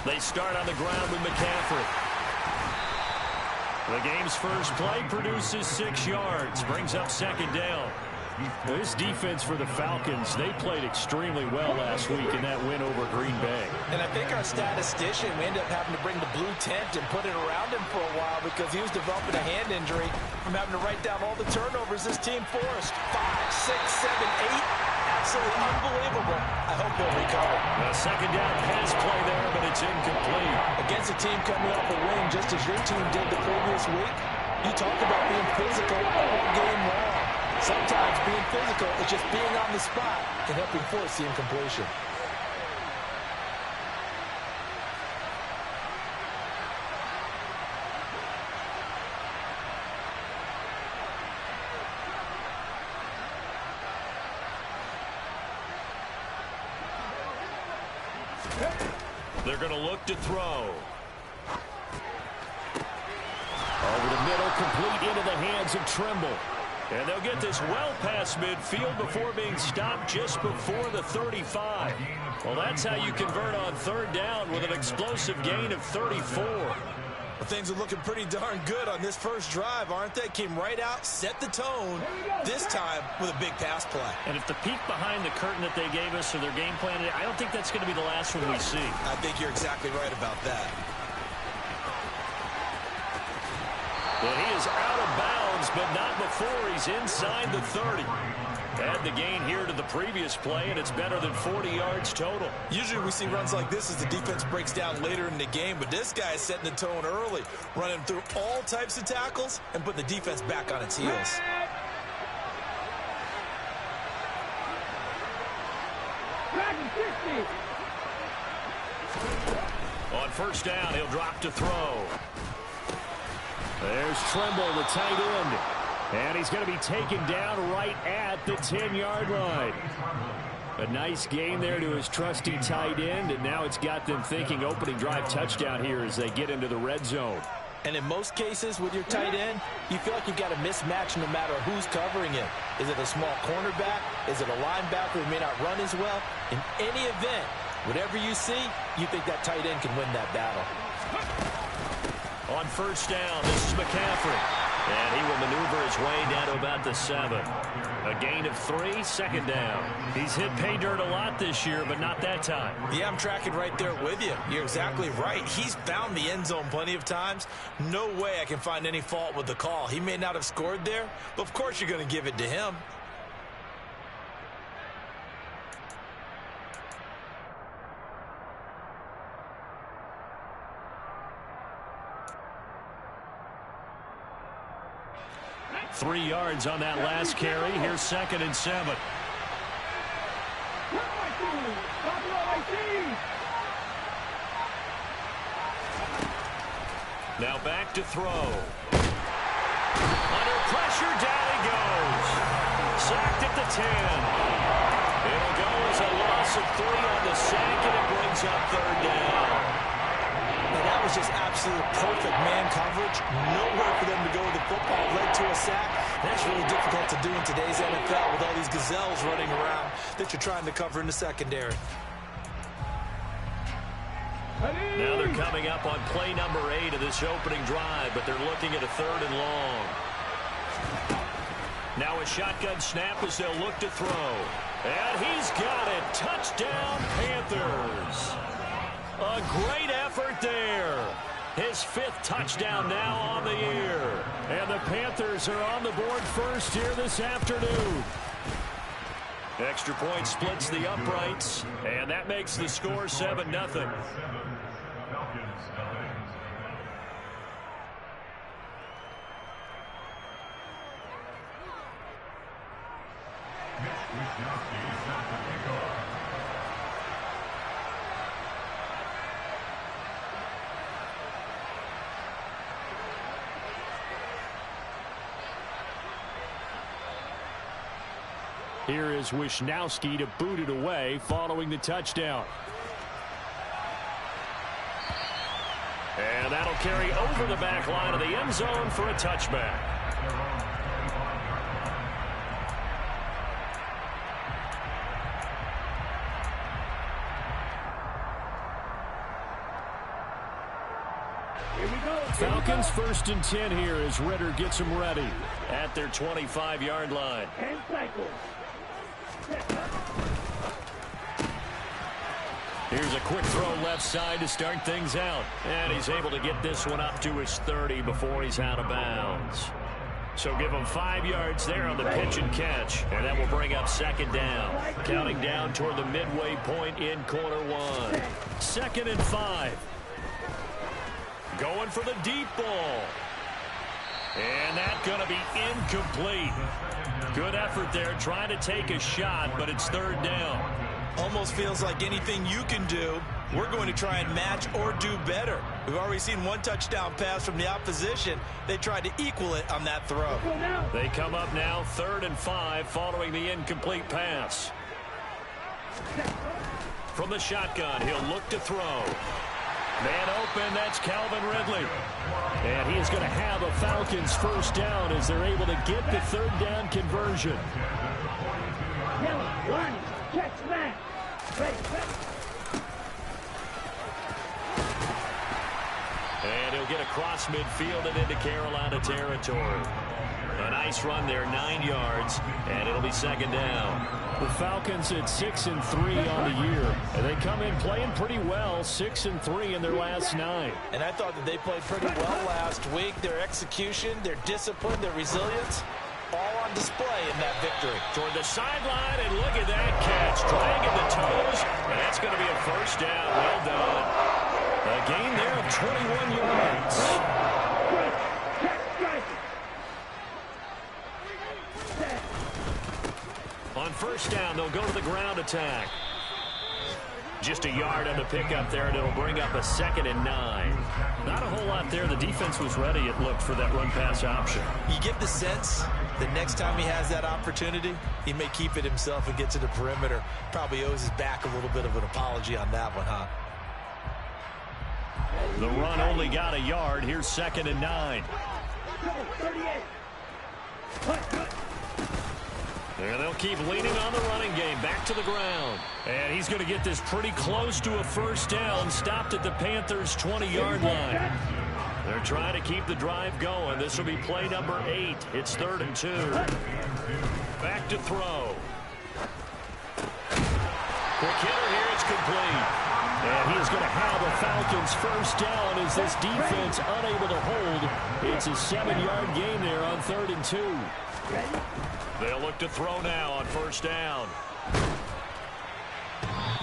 They start on the ground with McCaffrey. The game's first play produces 6 yards, brings up second down. This defense for the Falcons, they played extremely well last week in that win over Green Bay. And I think our statistician, we ended up having to bring the blue tent and put it around him for a while because he was developing a hand injury from having to write down all the turnovers this team forced. 5, 6, 7, 8. Absolutely unbelievable. I hope they'll recover. A second down pass play there, but it's incomplete. Against a team coming off a win, just as your team did the previous week, you talk about being physical all game long. Sometimes being physical is just being on the spot and helping force the incompletion. They're going to look to throw. Over the middle, complete into the hands of Trimble. And they'll get this well past midfield before being stopped just before the 35. Well, that's how you convert on third down with an explosive gain of 34. Well, things are looking pretty darn good on this first drive, aren't they? Came right out, set the tone, this time with a big pass play. And if the peek behind the curtain that they gave us or their game plan, I don't think that's going to be the last one we see. I think you're exactly right about that. Well, he is out of bounds, but not before he's inside the 30. Add the gain here to the previous play, and it's better than 40 yards total. Usually we see runs like this as the defense breaks down later in the game, but this guy is setting the tone early, running through all types of tackles and putting the defense back on its heels. On first down, he'll drop to throw. There's Trimble, the tight end. And he's going to be taken down right at the 10-yard line. A nice gain there to his trusty tight end, and now it's got them thinking opening drive touchdown here as they get into the red zone. And in most cases with your tight end, you feel like you've got a mismatch no matter who's covering him. Is it a small cornerback? Is it a linebacker who may not run as well? In any event, whatever you see, you think that tight end can win that battle. On first down, this is McCaffrey. And he will maneuver his way down to about the 7. A gain of 3, second down. He's hit pay dirt a lot this year, but not that time. Yeah, I'm tracking right there with you. You're exactly right. He's found the end zone plenty of times. No way I can find any fault with the call. He may not have scored there, but of course you're going to give it to him. Three yards on that last carry. Here's second and 7. Now back to throw. Under pressure, down he goes. Sacked at the 10. It'll go as a loss of 3 on the sack, and it brings up third down. And that was just absolute perfect man coverage. Nowhere for them to go with the football. Led to a sack. That's really difficult to do in today's NFL with all these gazelles running around that you're trying to cover in the secondary. Now they're coming up on play number 8 of this opening drive, but they're looking at a 3rd and long. Now a shotgun snap as they'll look to throw. And he's got it. Touchdown, Panthers. A great effort there. His 5th touchdown now on the year. And the Panthers are on the board first here this afternoon. Extra point splits the uprights, and that makes the score 7-0. Here is Wisnowski to boot it away following the touchdown. And that'll carry over the back line of the end zone for a touchback. Falcons 1st and 10 here as Ridder gets them ready at their 25-yard line. 10 cycles. Here's a quick throw left side to start things out. And he's able to get this one up to his 30 before he's out of bounds. So give him 5 yards there on the pitch and catch. And that will bring up 2nd down. Counting down toward the midway point in quarter 1. 2nd and 5. Going for the deep ball. And that's going to be incomplete. Good effort there trying to take a shot, but it's 3rd down. Almost feels like anything you can do, we're going to try and match or do better. We've already seen 1 touchdown pass from the opposition. They tried to equal it on that throw. They come up now 3rd and 5 following the incomplete pass. From the shotgun, he'll look to throw. Man open, that's Calvin Ridley. And he is going to have a Falcons 1st down as they're able to get the 3rd down conversion. One, catch back. And he'll get across midfield and into Carolina territory. A nice run there, 9 yards, and it'll be 2nd down. The Falcons at 6 and 3 on the year. And they come in playing pretty well, 6 and 3 in their last 9. And I thought that they played pretty well last week. Their execution, their discipline, their resilience, all on display in that victory. Toward the sideline, and look at that catch. Dragging the toes, and that's going to be a 1st down. Well done. A gain there of 21 yards. On 1st down, they'll go to the ground attack. Just a yard on the pickup there, and it'll bring up a 2nd and 9. Not a whole lot there. The defense was ready, it looked, for that run-pass option. You get the sense that next time he has that opportunity, he may keep it himself and get to the perimeter. Probably owes his back a little bit of an apology on that one, huh? The run only got a yard. Here's 2nd and 9. And they'll keep leaning on the running game. Back to the ground. And he's going to get this pretty close to a 1st down. Stopped at the Panthers' 20-yard line. They're trying to keep the drive going. This will be play number 8. It's 3rd and 2. Back to throw. Quick hitter here. It's complete. And he's going to have a Falcons 1st down as this defense unable to hold. It's a 7-yard gain there on 3rd and 2. They'll look to throw now on 1st down.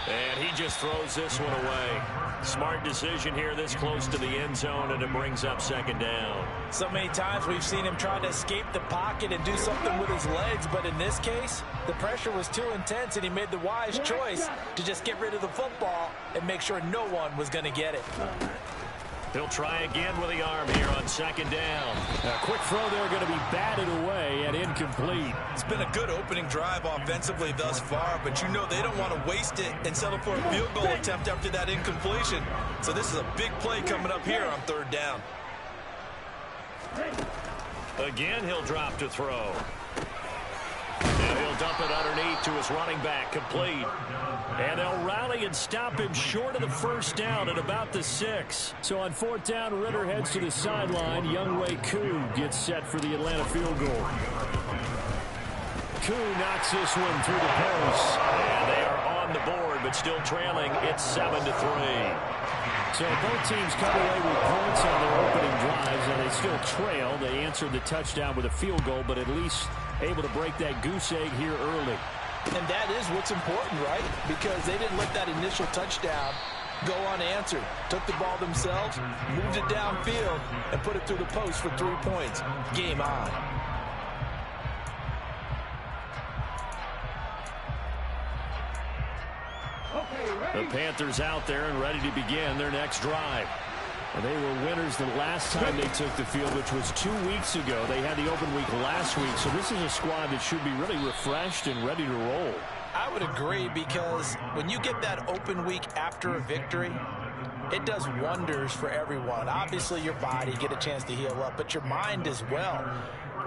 And he just throws this one away. Smart decision here this close to the end zone, and it brings up 2nd down. So many times we've seen him trying to escape the pocket and do something with his legs, but in this case, the pressure was too intense, and he made the wise choice to just get rid of the football and make sure no one was going to get it. He'll try again with the arm here on 2nd down. A quick throw there going to be batted away and incomplete. It's been a good opening drive offensively thus far, but you know they don't want to waste it and settle for a field goal attempt after that incompletion. So this is a big play coming up here on 3rd down. Again, he'll drop to throw. And he'll dump it underneath to his running back, complete. And they'll rally and stop him short of the 1st down at about the 6. So on 4th down, Ridder heads to the sideline. Younghoe Koo gets set for the Atlanta field goal. Koo knocks this one through the post. And they are on the board, but still trailing. It's 7-3. So both teams come away with points on their opening drives, and they still trail. They answered the touchdown with a field goal, but at least able to break that goose egg here early. And that is what's important, right? Because they didn't let that initial touchdown go unanswered. Took the ball themselves, moved it downfield, and put it through the post for 3 points. Game on. The Panthers out there and ready to begin their next drive. And they were winners the last time they took the field, which was 2 weeks ago. They had the open week last week, so this is a squad that should be really refreshed and ready to roll. I would agree, because when you get that open week after a victory, it does wonders for everyone. Obviously, your body, get a chance to heal up, but your mind as well.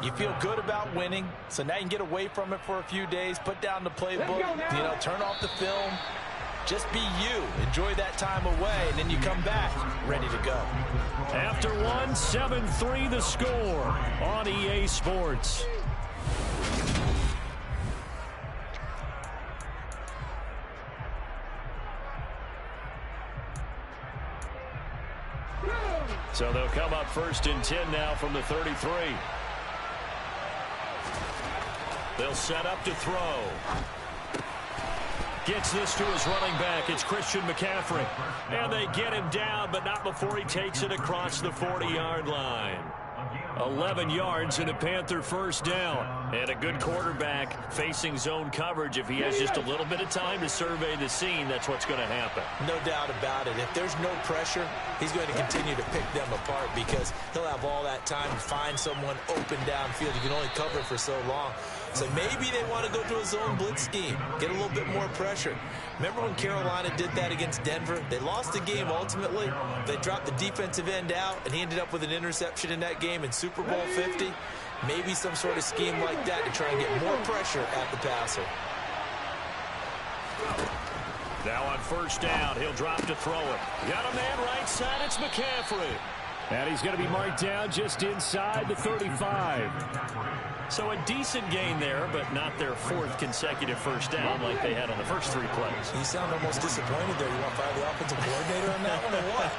You feel good about winning, so now you can get away from it for a few days, put down the playbook, turn off the film, Just be you. Enjoy that time away, and then you come back ready to go. After one, 7-3 the score on EA Sports. So they'll come up 1st and 10 now from the 33. They'll set up to throw. Gets this to his running back. It's Christian McCaffrey. And they get him down, but not before he takes it across the 40-yard line. 11 yards and a Panther first down. And a good quarterback facing zone coverage. If he has just a little bit of time to survey the scene, that's what's going to happen. No doubt about it. If there's no pressure, he's going to continue to pick them apart because he'll have all that time to find someone open downfield. You can only cover for so long. So maybe they want to go to a zone blitz scheme, get a little bit more pressure. Remember when Carolina did that against Denver? They lost the game ultimately. They dropped the defensive end out, and he ended up with an interception in that game in Super Bowl 50. Maybe some sort of scheme like that to try and get more pressure at the passer. Now on first down, he'll drop to throw it. Got a man right side, it's McCaffrey. And he's going to be marked down just inside the 35. So a decent gain there, but not their 4th consecutive first down like they had on the first 3 plays. You sound almost disappointed there. You want to fire the offensive coordinator on that one or what?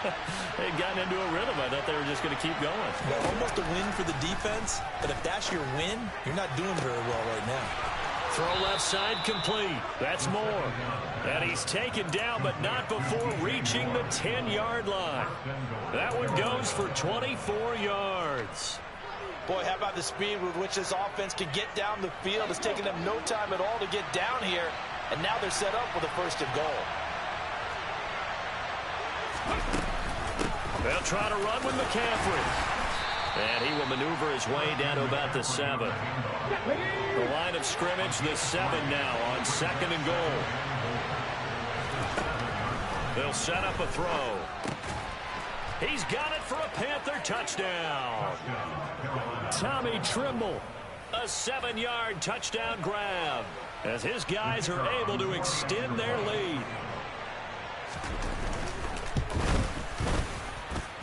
They'd gotten into a rhythm. I thought they were just going to keep going. Well, almost a win for the defense, but if that's your win, you're not doing very well right now. Throw left side complete. That's Moore. And he's taken down, but not before reaching the 10-yard line. That one goes for 24 yards. Boy, how about the speed with which this offense can get down the field? It's taken them no time at all to get down here, and now they're set up with a 1st and goal. They'll try to run with McCaffrey. And he will maneuver his way down to about the 7. The line of scrimmage, the 7 now on 2nd and goal. They'll set up a throw. He's got it for a Panther touchdown. Tommy Tremble, a 7-yard touchdown grab as his guys are able to extend their lead.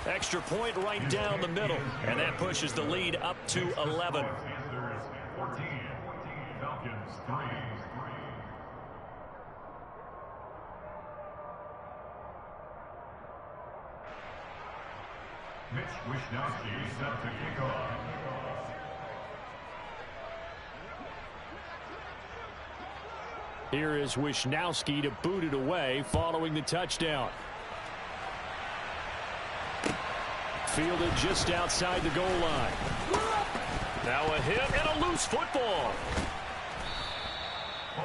Extra point right down the middle, and that pushes the lead up to 11. Mitch Wishnowsky set to kick off. Here is Wishnowsky to boot it away following the touchdown. Fielded just outside the goal line. Now a hit and a loose football.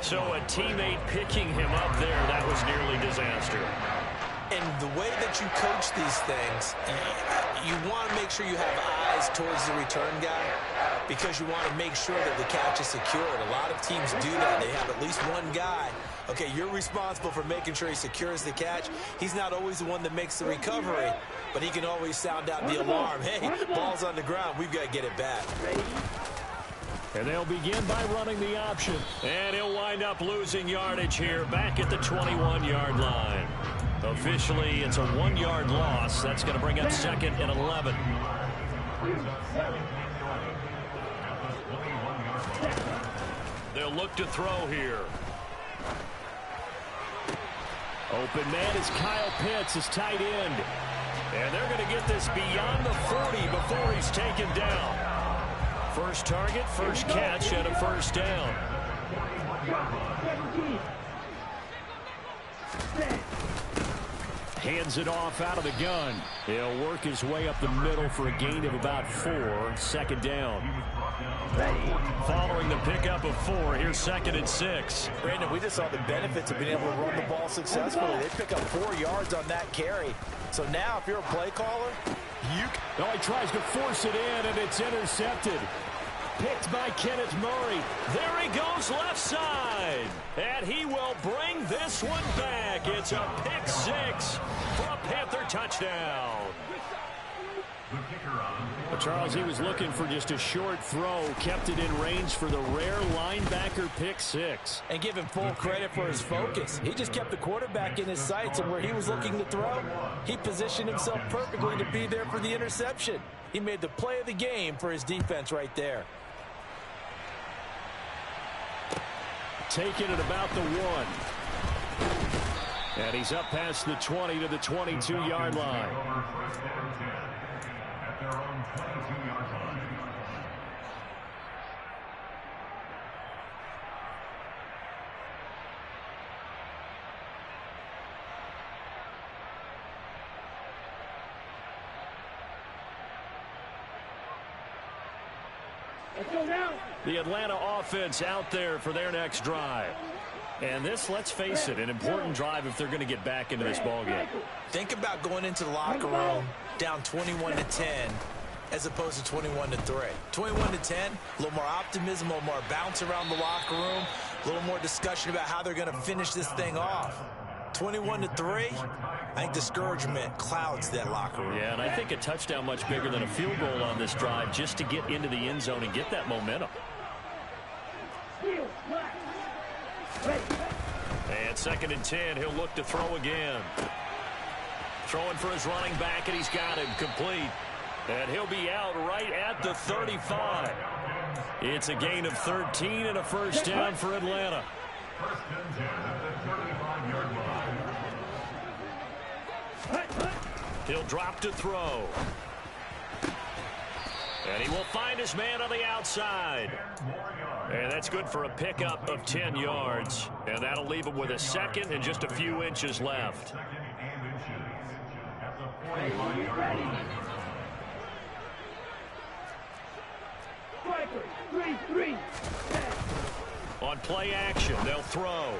So a teammate picking him up there, that was nearly disaster. And the way that you coach these things, you want to make sure you have eyes towards the return guy because you want to make sure that the catch is secured. A lot of teams do that. They have at least one guy. Okay, you're responsible for making sure he secures the catch. He's not always the one that makes the recovery, but he can always sound out the alarm. Hey, ball's on the ground. We've got to get it back. And they'll begin by running the option. And he'll wind up losing yardage here back at the 21-yard line. Officially, it's a 1-yard loss. That's going to bring up 2nd and 11. They'll look to throw here. Open man is Kyle Pitts, his tight end. And they're going to get this beyond the 40 before he's taken down. First target, first catch, and a first down. Hands it off out of the gun. He'll work his way up the middle for a gain of about 4. 2nd down. Following the pickup of 4, here's 2nd and 6. Brandon, we just saw the benefits of being able to run the ball successfully. They pick up 4 yards on that carry. So now, if you're a play caller, Well, he tries to force it in, and it's intercepted. Picked by Kenneth Murray. There he goes left side. And he will bring this one back. It's a pick 6 for a Panther touchdown. The kicker on. Well, Charles, he was looking for just a short throw, kept it in range for the rare linebacker pick six. And give him full credit for his focus. He just kept the quarterback in his sights, and where he was looking to throw, he positioned himself perfectly to be there for the interception. He made the play of the game for his defense right there. Taking it about the 1. And he's up past the 20 to the 22-yard line. First down 10 at their own 22-yard line. Let's go now. The Atlanta offense out there for their next drive. And this, let's face it, an important drive if they're going to get back into this ballgame. Think about going into the locker room down 21-10 as opposed to 21-3. 21-10, a little more optimism, a little more bounce around the locker room, a little more discussion about how they're going to finish this thing off. 21-3, I think discouragement clouds that locker room. Yeah, and I think a touchdown much bigger than a field goal on this drive just to get into the end zone and get that momentum. And 2nd and 10, he'll look to throw again. Throwing for his running back, and he's got him complete. And he'll be out right at the 35. It's a gain of 13 and a first down for Atlanta. First and 10 at the 35-yard line. He'll drop to throw. And he will find his man on the outside. And that's good for a pickup of 10 yards. And that'll leave him with a second and just a few inches left. Second and inches at the 45-yard line. Striker, 3-3. On play action, they'll throw.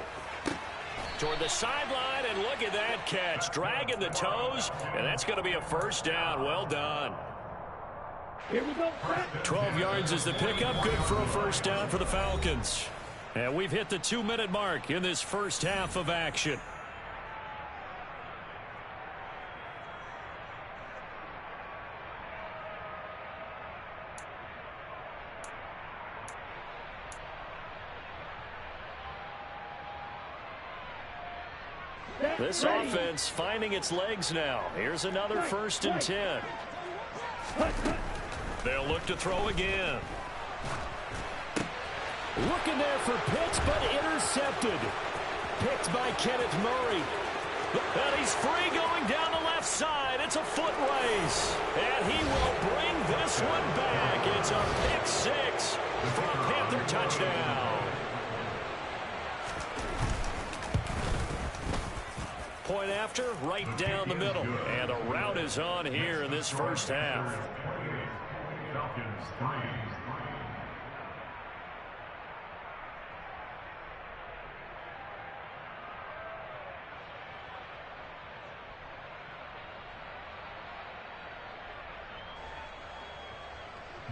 Toward the sideline, and look at that catch. Dragging the toes, and that's going to be a first down. Well done. Here we go. 12 yards is the pickup. Good for a first down for the Falcons. And we've hit the 2-minute mark in this first half of action. This offense finding its legs now. Here's another 1st and 10. They'll look to throw again. Looking there for Pitts, but intercepted. Picked by Kenneth Murray. And he's free going down the left side. It's a foot race. And he will bring this one back. It's a pick six for a Panther touchdown. Point after, right down the middle. And the route is on here in this first half. Falcons 3.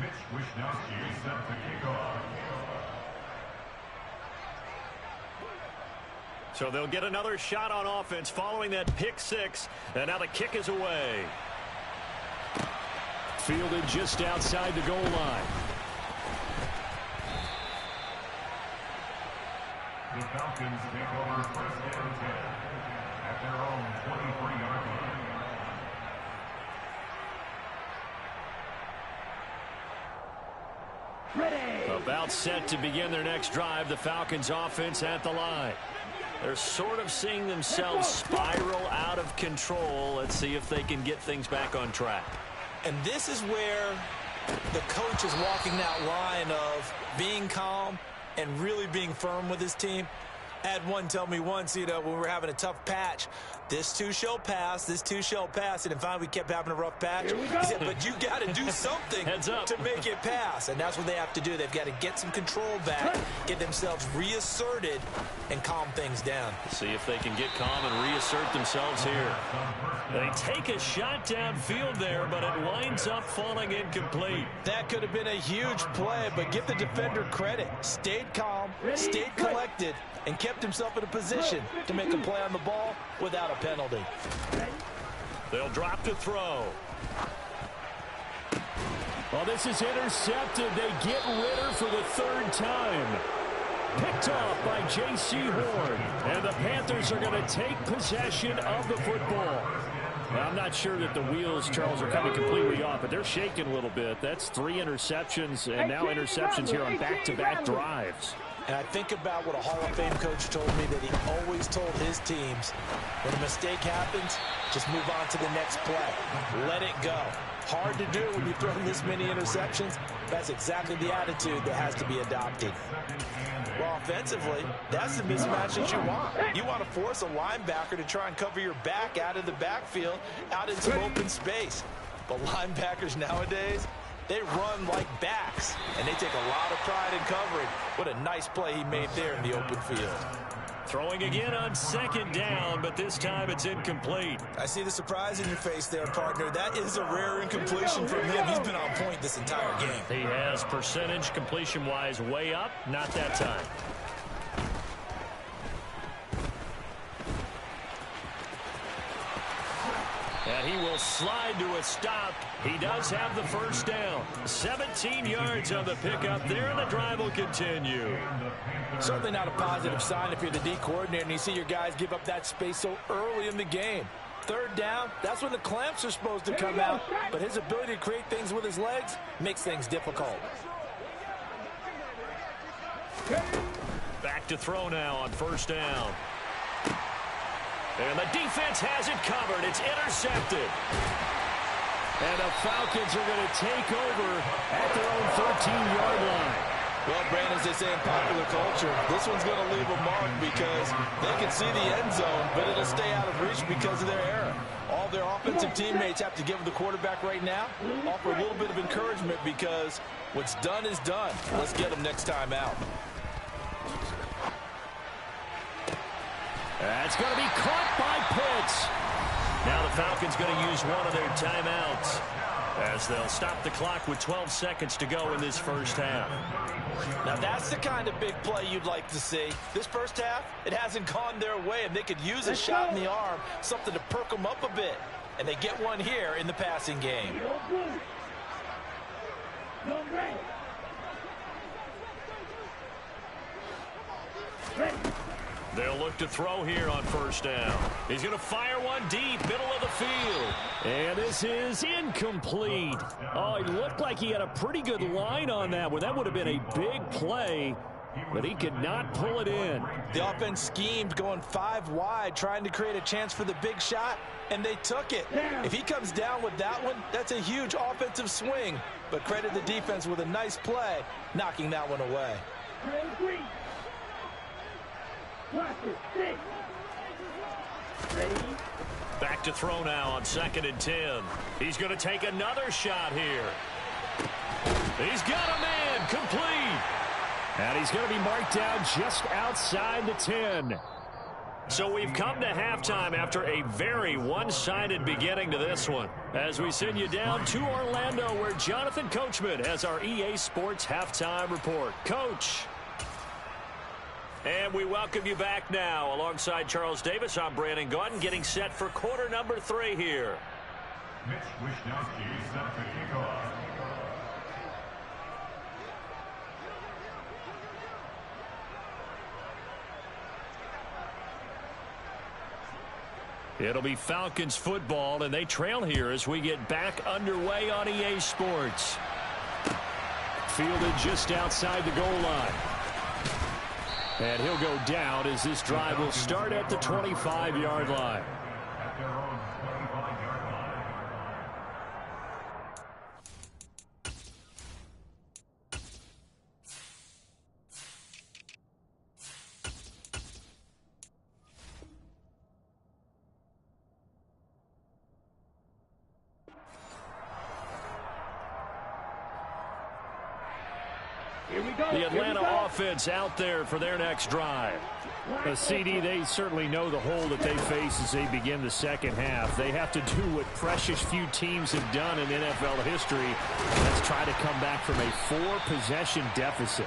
Mitch Wishnowsky set to kick off. So they'll get another shot on offense following that pick six. And now the kick is away. Fielded just outside the goal line. The Falcons take over first down 10 at their own 23-yard line. About set to begin their next drive. The Falcons offense at the line. They're sort of seeing themselves spiral out of control. Let's see if they can get things back on track. And this is where the coach is walking that line of being calm and really being firm with his team. I had one tell me once, when we were having a tough patch, this too shall pass, this too shall pass. And finally we kept having a rough patch. He said, but you got to do something to make it pass. And that's what they have to do. They've got to get some control back, get themselves reasserted, and calm things down. See if they can get calm and reassert themselves here. They take a shot downfield there, but it winds up falling incomplete. That could have been a huge play, but give the defender credit. Stayed calm, stayed collected, and kept himself in a position to make a play on the ball without a penalty. They'll drop to throw. Well, this is intercepted. They get Ridder for the third time. Picked off by J.C. Horn. And the Panthers are going to take possession of the football. Well, I'm not sure that the wheels, Charles, are coming completely off, but they're shaking a little bit. That's 3 interceptions, and now interceptions here on back-to-back drives. And I think about what a Hall of Fame coach told me, that he always told his teams, when a mistake happens, just move on to the next play. Let it go. Hard to do when you throw this many interceptions. That's exactly the attitude that has to be adopted. Well, offensively, that's the mismatch that you want. You want to force a linebacker to try and cover your back out of the backfield, out in some open space. But linebackers nowadays, they run like backs, and they take a lot of pride in covering. What a nice play he made there in the open field. Throwing again on second down, but this time it's incomplete. I see the surprise in your face there, partner. That is a rare incompletion from him. He's been on point this entire game. He has percentage completion-wise way up, not that time. And he will slide to a stop. He does have the first down. 17 yards on the pickup there, and the drive will continue. Certainly not a positive sign if you're the D coordinator and you see your guys give up that space so early in the game. Third down, that's when the clamps are supposed to come out, but his ability to create things with his legs makes things difficult. Back to throw now on first down. And the defense has it covered. It's intercepted. And the Falcons are going to take over at their own 13-yard line. Well, Brandon, as they say in popular culture, this one's going to leave a mark because they can see the end zone, but it'll stay out of reach because of their error. All their offensive teammates have to give the quarterback right now, offer a little bit of encouragement because what's done is done. Let's get them next time out. That's going to be caught by Pitts. Now the Falcons going to use one of their timeouts as they'll stop the clock with 12 seconds to go in this first half. Now that's the kind of big play you'd like to see. This first half, it hasn't gone their way, and they could use a shot in the arm, something to perk them up a bit. And they get one here in the passing game. They'll look to throw here on first down. He's going to fire one deep, middle of the field. And this is incomplete. Oh, it looked like he had a pretty good line on that one. That would have been a big play, but he could not pull it in. The offense schemed going 5 wide, trying to create a chance for the big shot, and they took it. If he comes down with that one, that's a huge offensive swing. But credit the defense with a nice play, knocking that one away. Back to throw now on 2nd and 10. He's going to take another shot here. He's got a man, complete. And he's going to be marked down just outside the 10. So we've come to halftime after a very one-sided beginning to this one. As we send you down to Orlando, where Jonathan Coachman has our EA Sports halftime report. Coach. And we welcome you back now. Alongside Charles Davis, I'm Brandon Gaudin, getting set for quarter number 3 here. Mitch Wishnowsky set to kick off. It'll be Falcons football, and they trail here as we get back underway on EA Sports. Fielded just outside the goal line. And he'll go down as this drive will start at the 25-yard line. At their own 25-yard line. The Atlanta offense out there for their next drive. CD, they certainly know the hole that they face as they begin the second half. They have to do what precious few teams have done in NFL history. Let's try to come back from a 4-possession deficit.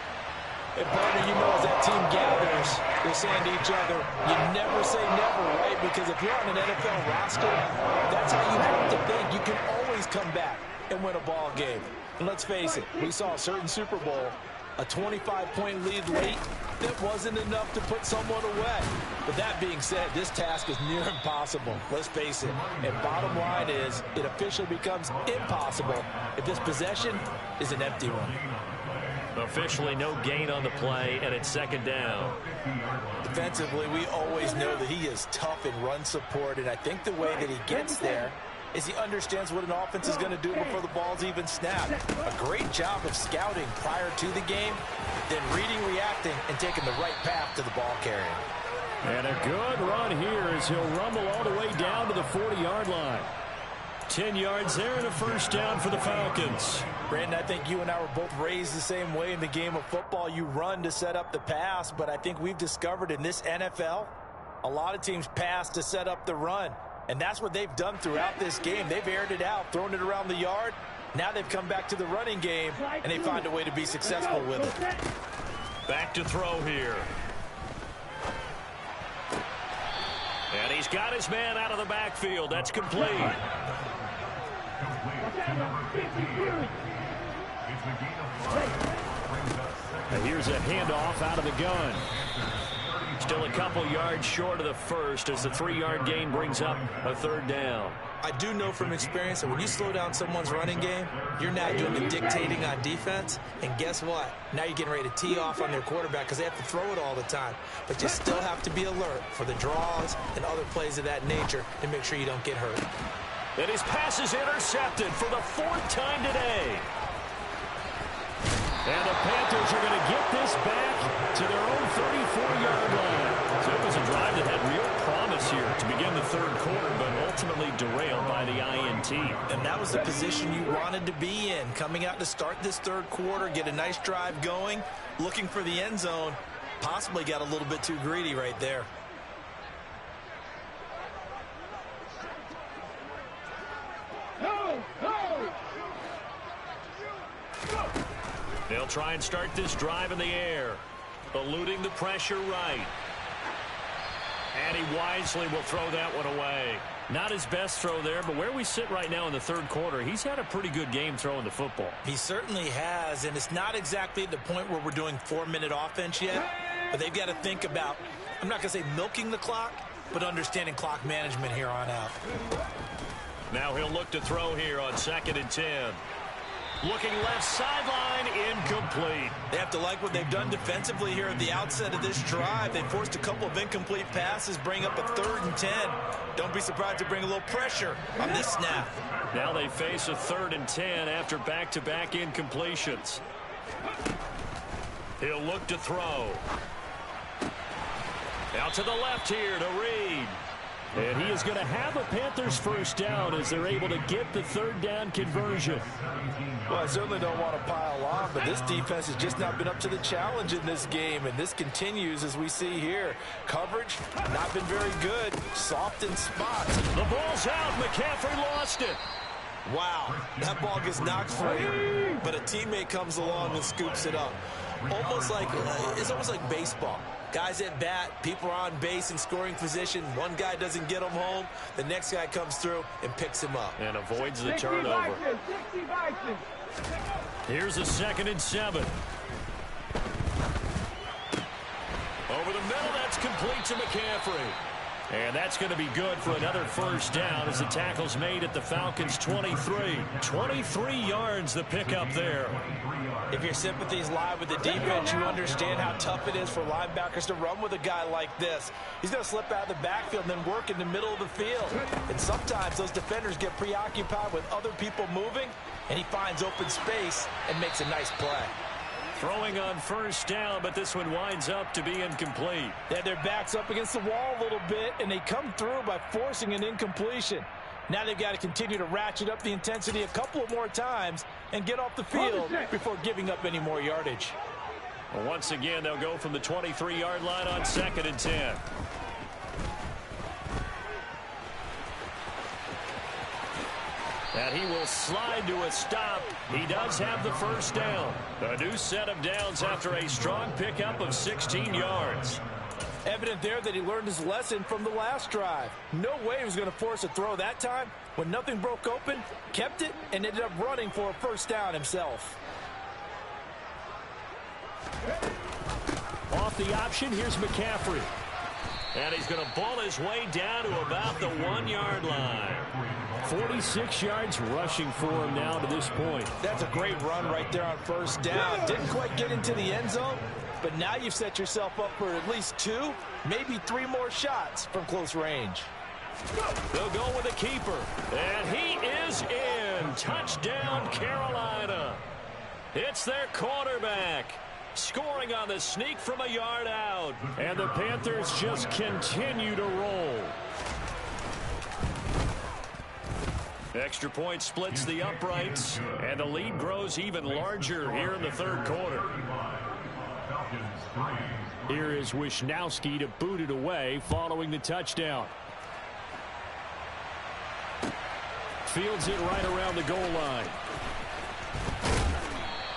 And partner, you know, as that team gathers, they're saying to each other, you never say never, right? Because if you're on an NFL roster, that's how you have to think. You can always come back and win a ball game. And let's face it, we saw a certain Super Bowl, a 25-point lead late, that wasn't enough to put someone away. But that being said, this task is near impossible. Let's face it. And bottom line is, it officially becomes impossible if this possession is an empty one. Officially no gain on the play, and it's second down. Defensively, we always know that he is tough in run support, and I think the way that he gets there is he understands what an offense is going to do before the ball's even snapped. A great job of scouting prior to the game, then reading, reacting, and taking the right path to the ball carrier. And a good run here as he'll rumble all the way down to the 40-yard line. 10 yards there and a first down for the Falcons. Brandon, I think you and I were both raised the same way in the game of football. You run to set up the pass, but I think we've discovered in this NFL, a lot of teams pass to set up the run. And that's what they've done throughout this game. They've aired it out, thrown it around the yard. Now they've come back to the running game, and they find a way to be successful with it. Back to throw here. And he's got his man out of the backfield. That's complete. And here's a handoff out of the gun. Still a couple yards short of the first as the 3-yard gain brings up a third down. I do know from experience that when you slow down someone's running game, you're not doing the dictating on defense. And guess what? Now you're getting ready to tee off on their quarterback because they have to throw it all the time. But you still have to be alert for the draws and other plays of that nature to make sure you don't get hurt. And his pass is intercepted for the 4th time today. And the Panthers are going to get this back to their own 34-yard line. So it was a drive that had real promise here to begin the third quarter, but ultimately derailed by the INT. And that was the position you wanted to be in, coming out to start this third quarter, get a nice drive going, looking for the end zone. Possibly got a little bit too greedy right there. They'll try and start this drive in the air, eluding the pressure right. And he wisely will throw that one away. Not his best throw there, but where we sit right now in the third quarter, he's had a pretty good game throwing the football. He certainly has, and it's not exactly at the point where we're doing 4-minute offense yet, but they've got to think about, I'm not going to say milking the clock, but understanding clock management here on out. Now he'll look to throw here on 2nd and 10. Looking left sideline, incomplete. They have to like what they've done defensively here at the outset of this drive. They forced a couple of incomplete passes, bring up a 3rd and 10. Don't be surprised to bring a little pressure on this snap. Now they face a 3rd and 10 after back-to-back incompletions. He'll look to throw. Out to the left here to Reed. And he is going to have a Panthers first down as they're able to get the 3rd down conversion. Well, I certainly don't want to pile on, but this defense has just not been up to the challenge in this game, and this continues as we see here. Coverage, not been very good. Soft in spots. The ball's out. McCaffrey lost it. Wow, that ball gets knocked free, but a teammate comes along and scoops it up. It's almost like baseball. Guys at bat, people are on base in scoring position. One guy doesn't get him home. The next guy comes through and picks him up. And avoids the turnover. Here's a 2nd and 7. Over the middle, that's complete to McCaffrey. And that's going to be good for another first down as the tackle's made at the Falcons' 23. 23 yards the pickup there. If your sympathies lie with the defense, you understand how tough it is for linebackers to run with a guy like this. He's going to slip out of the backfield and then work in the middle of the field. And sometimes those defenders get preoccupied with other people moving, and he finds open space and makes a nice play. Throwing on first down, but this one winds up to be incomplete. They had their backs up against the wall a little bit, and they come through by forcing an incompletion. Now they've got to continue to ratchet up the intensity a couple of more times and get off the field before giving up any more yardage. Well, once again, they'll go from the 23-yard line on 2nd and 10. And he will slide to a stop. He does have the first down. A new set of downs after a strong pickup of 16 yards. Evident there that he learned his lesson from the last drive. No way he was going to force a throw that time. When nothing broke open, kept it, and ended up running for a first down himself. Off the option, here's McCaffrey. And he's going to ball his way down to about the 1-yard line. 46 yards rushing for him now to this point. That's a great run right there on first down. Didn't quite get into the end zone, but now you've set yourself up for at least 2, maybe 3 more shots from close range. They'll go with a keeper. And he is in. Touchdown, Carolina. It's their quarterback. Scoring on the sneak from a yard out. And the Panthers just continue to roll. Extra point splits the uprights. And the lead grows even larger here in the third quarter. Here is Wisnowski to boot it away following the touchdown. Fields it right around the goal line.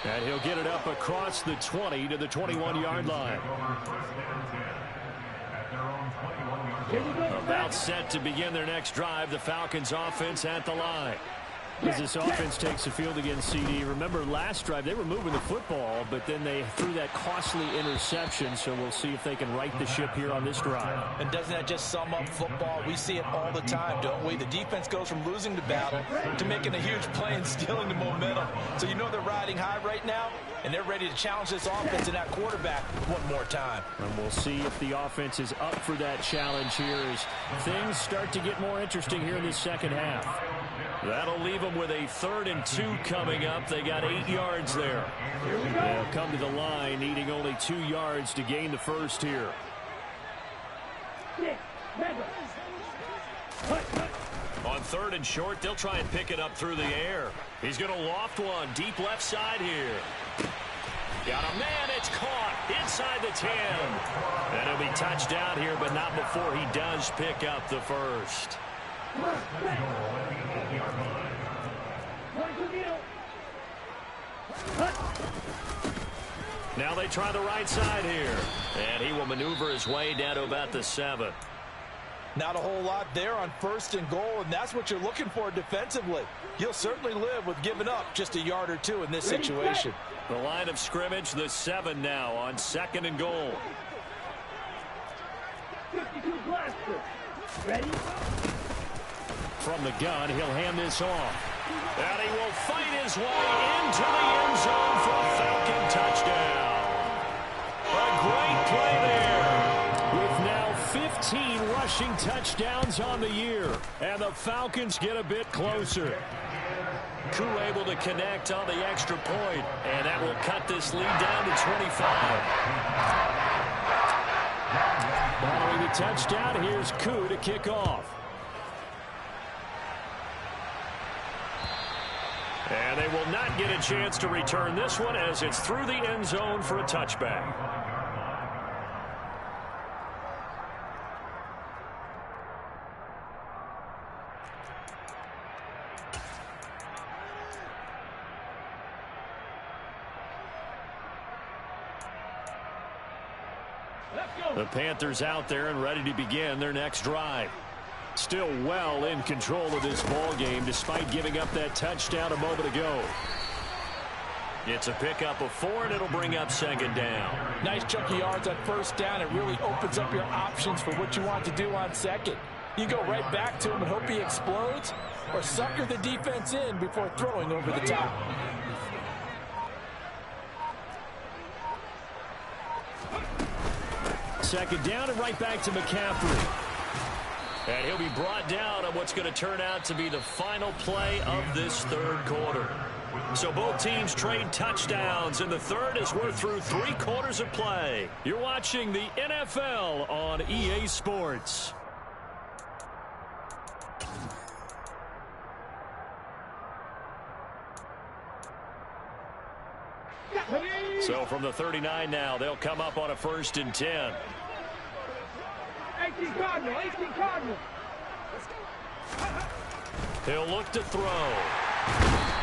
And he'll get it up across the 20 to the 21-yard line. About set to begin their next drive. The Falcons offense at the line. As this offense takes the field against CD. Remember last drive they were moving the football, but then they threw that costly interception. So we'll see if they can right the ship here on this drive. And doesn't that just sum up football? We see it all the time, don't we? The defense goes from losing the battle to making a huge play and stealing the momentum. So you know they're riding high right now, and they're ready to challenge this offense and that quarterback one more time. And we'll see if the offense is up for that challenge here as things start to get more interesting here in this second half. That'll leave them with a 3rd and 2 coming up. They got 8 yards there. They'll come to the line needing only 2 yards to gain the first here. On 3rd and short, they'll try and pick it up through the air. He's going to loft one deep left side here. Got a man, it's caught inside the 10. And it'll be touchdown here, but not before he does pick up the first. Now they try the right side here. And he will maneuver his way down to about the 7. Not a whole lot there on 1st and goal, and that's what you're looking for defensively. You'll certainly live with giving up just a yard or 2 in this situation. The line of scrimmage, the 7 now on 2nd and goal. 52 blaster. Ready? From the gun, he'll hand this off. And he will fight his way into the end zone for a Falcon touchdown. A great play there. With now 15 rushing touchdowns on the year. And the Falcons get a bit closer. Koo able to connect on the extra point. And that will cut this lead down to 25. Following the touchdown, here's Koo to kick off. And they will not get a chance to return this one as it's through the end zone for a touchback. The Panthers out there and ready to begin their next drive. Still well in control of this ball game despite giving up that touchdown a moment ago. It's a pickup of 4, and it'll bring up 2nd down. Nice chunky yards on 1st down. It really opens up your options for what you want to do on 2nd. You go right back to him and hope he explodes, or sucker the defense in before throwing over the top. Second down and right back to McCaffrey. And he'll be brought down on what's going to turn out to be the final play of this third quarter. So both teams trade touchdowns, and the third as we're through 3 quarters of play. You're watching the NFL on EA Sports. So from the 39 now, they'll come up on a 1st and 10. 18 Cardinal, 18 Cardinal. He'll look to throw.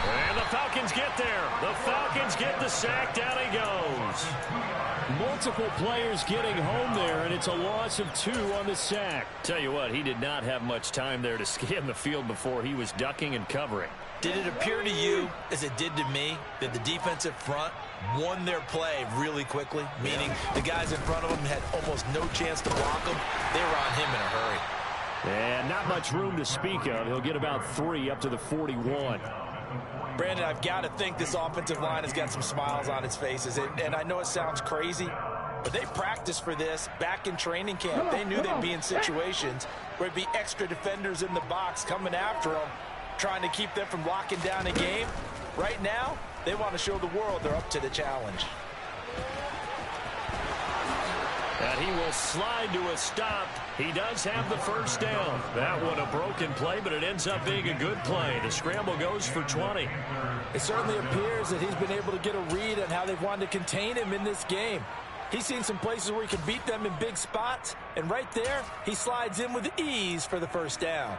And the Falcons get there. The Falcons get the sack. Down he goes. Multiple players getting home there, and it's a loss of 2 on the sack. Tell you what, he did not have much time there to scan the field before he was ducking and covering. Did it appear to you, as it did to me, that the defensive front won their play really quickly? Meaning the guys in front of them had almost no chance to block them. They were on him in a hurry. And not much room to speak of. He'll get about 3 up to the 41. Brandon, I've got to think this offensive line has got some smiles on its faces. And I know it sounds crazy, but they practiced for this back in training camp. They knew they'd be in situations where there'd be extra defenders in the box coming after them, trying to keep them from locking down a game. Right now, they want to show the world they're up to the challenge. And he will slide to a stop. He does have the first down. That one a broken play, but it ends up being a good play. The scramble goes for 20. It certainly appears that he's been able to get a read on how they've wanted to contain him in this game. He's seen some places where he can beat them in big spots, and right there, he slides in with ease for the first down.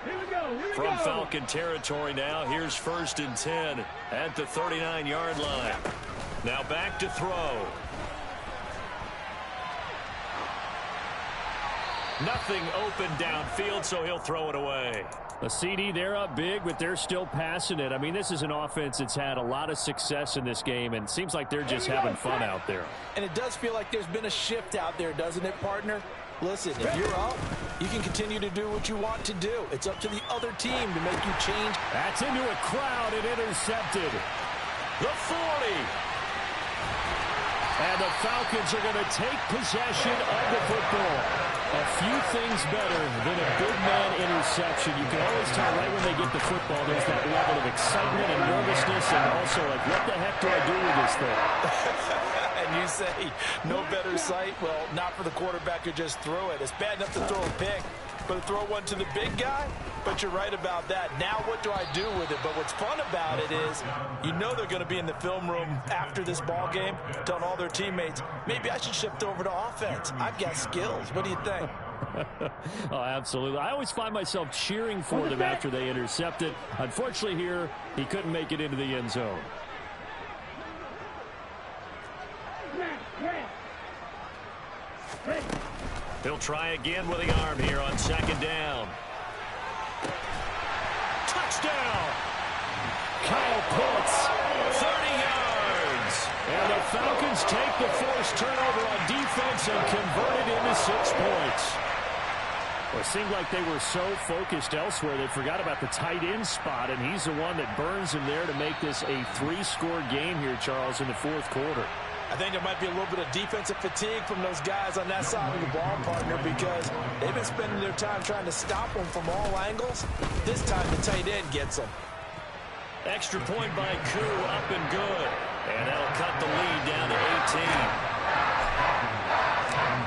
Here we go. From Falcon territory now, here's 1st and 10 at the 39-yard line. Now back to throw. Nothing open downfield, so he'll throw it away. A CD, they're up big, but they're still passing it. I mean, this is an offense that's had a lot of success in this game, and it seems like they're just having fun out there. And it does feel like there's been a shift out there, doesn't it, partner? Listen, if you're up, you can continue to do what you want to do. It's up to the other team to make you change. That's into a crowd and intercepted. The 40. And the Falcons are going to take possession of the football. A few things better than a big man interception. You can always tell right when they get the football, there's that level of excitement and nervousness, and also like, what the heck do I do with this thing? And you say, no better sight? Well, not for the quarterback who just threw it. It's bad enough to throw a pick, but to throw one to the big guy? But you're right about that. Now what do I do with it? But what's fun about it is you know they're going to be in the film room after this ball game telling all their teammates, maybe I should shift over to offense. I've got skills. What do you think? Oh, absolutely. I always find myself cheering for them after they intercept it. Unfortunately here, he couldn't make it into the end zone. He'll try again with the arm here on 2nd down. Touchdown! Kyle Pitts, 30 yards. And the Falcons take the forced turnover on defense and convert it into 6 points. Well, it seemed like they were so focused elsewhere they forgot about the tight end spot, and he's the one that burns him there to make this a 3-score game here, Charles, in the 4th quarter. I think there might be a little bit of defensive fatigue from those guys on that side of the ball, partner, because they've been spending their time trying to stop them from all angles. This time the tight end gets them. Extra point by Koo, up and good. And that'll cut the lead down to 18.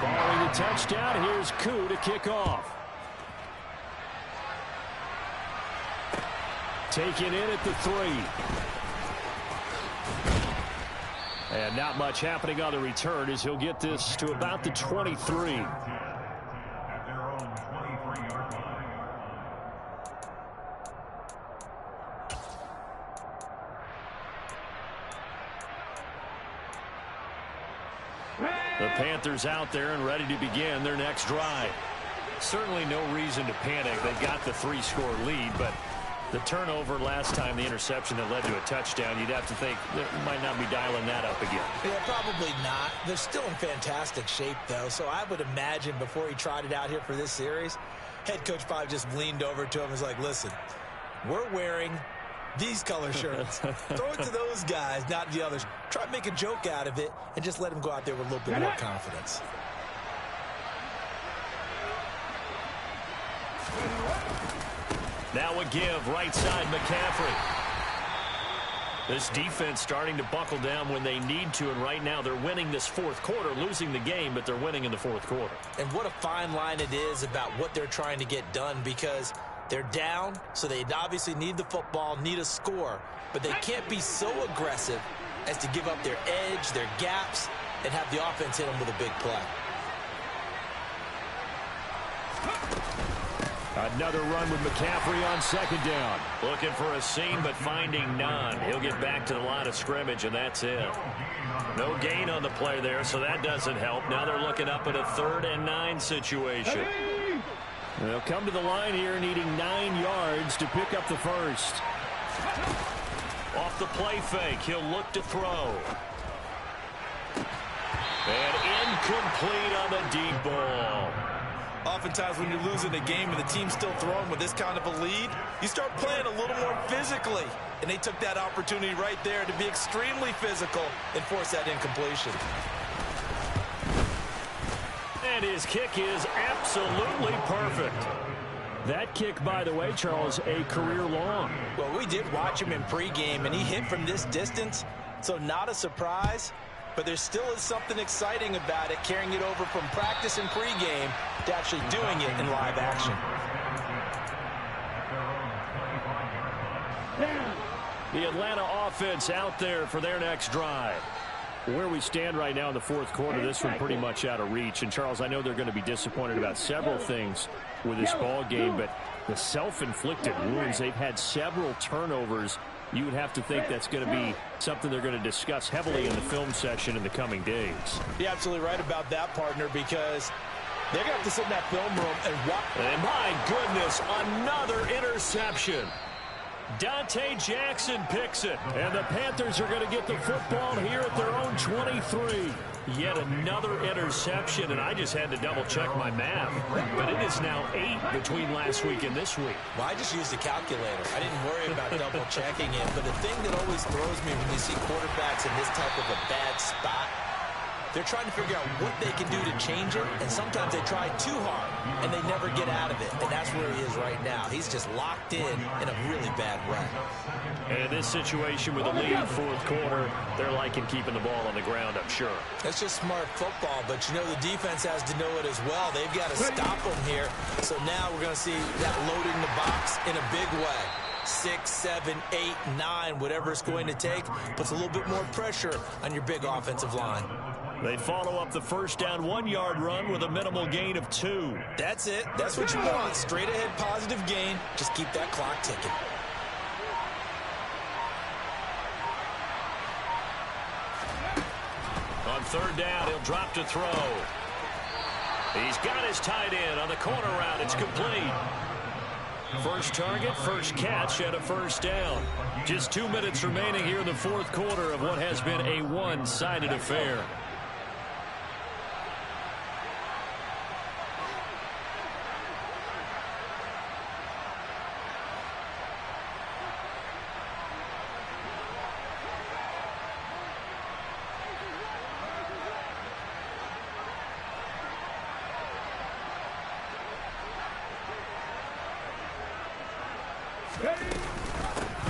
Following the touchdown, here's Koo to kick off. Taken in at the 3. And not much happening on the return as he'll get this to about the 23. At their own 23-yard line. The Panthers out there and ready to begin their next drive. Certainly no reason to panic. They got the 3-score lead, but the turnover last time, the interception that led to a touchdown, you'd have to think they might not be dialing that up again. Yeah, probably not. They're still in fantastic shape, though, so I would imagine before he tried it out here for this series, head coach probably just leaned over to him and was like, listen, we're wearing these color shirts. Throw it to those guys, not the others. Try to make a joke out of it and just let him go out there with a little bit more confidence. Now a give, right side, McCaffrey. This defense starting to buckle down when they need to, and right now they're winning this 4th quarter, losing the game, but they're winning in the 4th quarter. And what a fine line it is about what they're trying to get done, because they're down, so they obviously need the football, need a score, but they can't be so aggressive as to give up their edge, their gaps, and have the offense hit them with a big play. Another run with McCaffrey on second down. Looking for a seam, but finding none. He'll get back to the line of scrimmage, and that's it. No gain on the play there, so that doesn't help. Now they're looking up at a 3rd and 9 situation. They'll come to the line here needing 9 yards to pick up the first. Off the play fake, he'll look to throw. And incomplete on the deep ball. Oftentimes when you're losing a game and the team's still throwing with this kind of a lead, you start playing a little more physically. And they took that opportunity right there to be extremely physical and force that incompletion. And his kick is absolutely perfect. That kick, by the way, Charles, a career long. Well, we did watch him in pregame, and he hit from this distance, so not a surprise. But there still is something exciting about it, carrying it over from practice and pregame to actually doing it in live action. The Atlanta offense out there for their next drive. Where we stand right now in the 4th quarter, this one pretty much out of reach. And, Charles, I know they're going to be disappointed about several things with this ball game, but the self-inflicted wounds, they've had several turnovers. You would have to think that's going to be something they're going to discuss heavily in the film session in the coming days. You're absolutely right about that, partner, because they're going to have to sit in that film room and watch. And my goodness, another interception. Dante Jackson picks it, and the Panthers are going to get the football here at their own 23. Yet another interception, and I just had to double-check my math. But it is now 8 between last week and this week. Well, I just used a calculator. I didn't worry about double-checking it. But the thing that always throws me when you see quarterbacks in this type of a bad spot, they're trying to figure out what they can do to change it, and sometimes they try too hard, and they never get out of it. And that's where he is right now. He's just locked in a really bad run. And in this situation with a lead 4th quarter, they're liking keeping the ball on the ground, I'm sure. That's just smart football, but you know the defense has to know it as well. They've got to stop them here. So now we're going to see that loading the box in a big way. 6, 7, 8, 9, whatever it's going to take, puts a little bit more pressure on your big offensive line. They follow up the first down 1-yard run with a minimal gain of 2. That's it. That's what you want. Straight ahead positive gain. Just keep that clock ticking. On 3rd down, he'll drop to throw. He's got his tight end on the corner route. It's complete. First target, first catch, and a first down. Just 2 minutes remaining here in the 4th quarter of what has been a one-sided affair.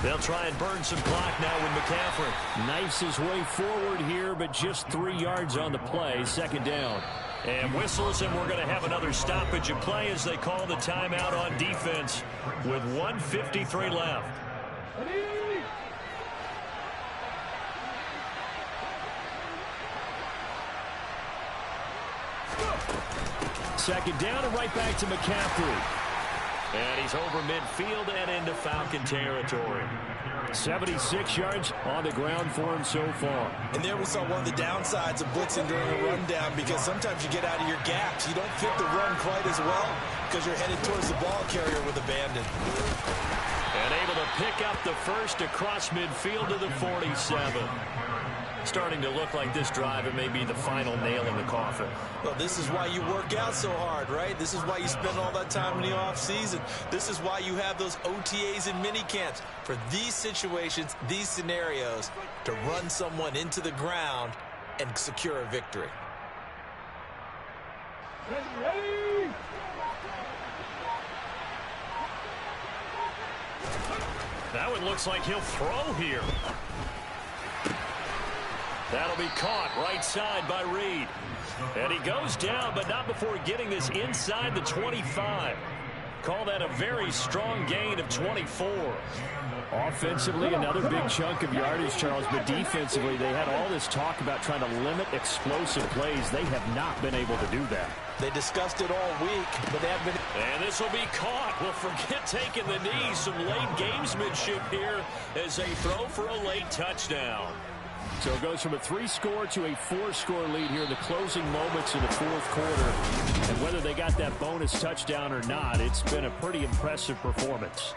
They'll try and burn some clock now with McCaffrey. Knifes his way forward here, but just 3 yards on the play. 2nd down. And whistles, and we're going to have another stoppage of play as they call the timeout on defense with 1:53 left. Second down and right back to McCaffrey. And he's over midfield and into Falcon territory. 76 yards on the ground for him so far. And there we saw one of the downsides of blitzing during a rundown, because sometimes you get out of your gaps. You don't fit the run quite as well because you're headed towards the ball carrier with abandon. And able to pick up the first across midfield to the 47. Starting to look like this drive, it may be the final nail in the coffin. Well, this is why you work out so hard, right? This is why you spend all that time in the offseason. This is why you have those OTAs and mini camps, for these situations, these scenarios, to run someone into the ground and secure a victory. Ready? That one looks like he'll throw here. That'll be caught right side by Reed. And he goes down, but not before getting this inside the 25. Call that a very strong gain of 24. Offensively, another big chunk of yardage, Charles, but defensively, they had all this talk about trying to limit explosive plays. They have not been able to do that. They discussed it all week, but they haven't been. And this will be caught. Well, forget taking the knee. Some late gamesmanship here as they throw for a late touchdown. So it goes from a 3-score to a 4-score lead here in the closing moments of the fourth quarter. And whether they got that bonus touchdown or not, it's been a pretty impressive performance.